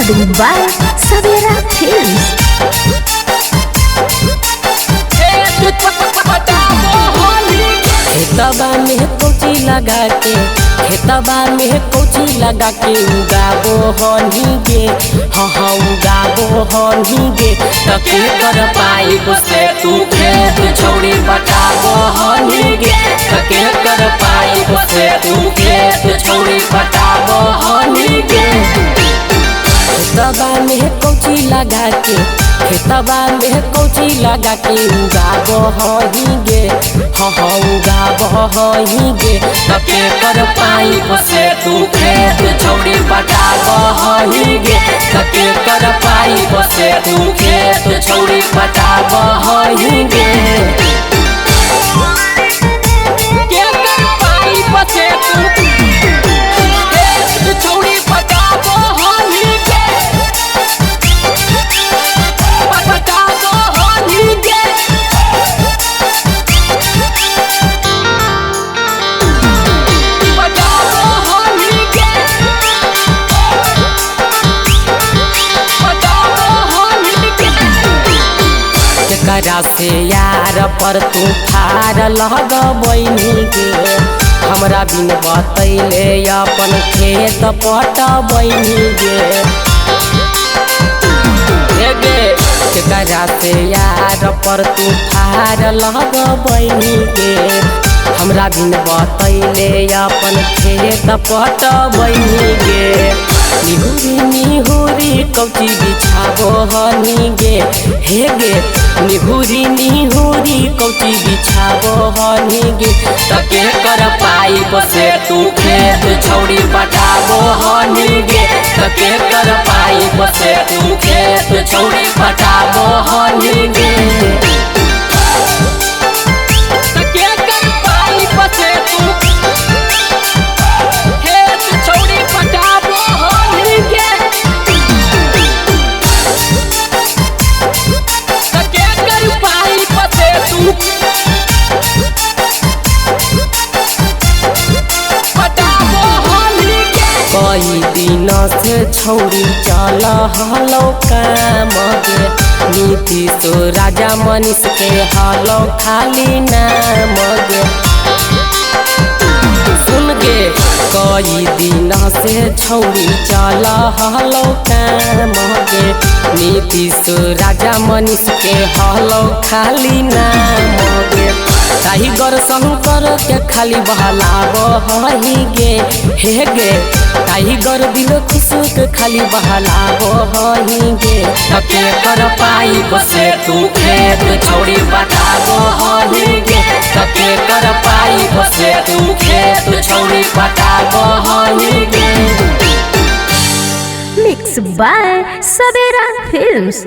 Recording by Savera Films. खेतबा में कोची लगा के खेतबा में कोची लगा के उगाबो हनी गे हाँ उगाबो हनी गे तके कर पाई से तू खेत छोड़ी पटाबो हनी गे तके कर पाई से तू खेत छोड़ी पटाबो हनी गे खेतबा में कोची लगा के खेतबा में कोची लगा के उगाबो हनी गे हाँ उगाबो हनी गे तके कर पाई से तू खेत छोड़ी पटाबो हनी गे तके कर पाई से तू खेत छोड़ी पटाबो हनी गे के कर पाई से तू खेत छोड़ी पटाबो हनी गे पटाबो हनी गे करा से यार पर तू ठार लग बनी गे हमरा बिन बतैले अपन खेत पट बनी गे करा से यार पर तू ठार लग बनी गे हमरा बिन बतैले अपन खेत पट बनी गे निहुरी निहुरी कौची बिछाबो हनी गे हे गे निहुरी निहुरी कौची बिछाबो हनी गे तके कर पाई से तू खेत छोड़ी पटाबो हनी गे तके कर पाई से तू खेत छोड़ी पटाबो हनी गे तके कर पाई से तू खेत छोड़ी पटाबो हनी गे तके कर पाई से तू पटाबो हनी गे कई दिन से छौड़ी चल हलो काम गे नीति तो राजा मनीष के हलो खाली नाम गे सुन गे कई दिन से छौड़ी चल हलो काम गे नीति तो राजा मनीष के हलो खाली नाम गे टाइगर शंकर के खाली बहलाबो हही गे हे गे टाइगर दिल खुशू के खाली बहलाबो हही गे तके कर पाई से तू खेत छोड़ी पटाबो हही गे तके कर पाई से तू खेत छोड़ी पटाबो हही गे Mixed by Savera Films.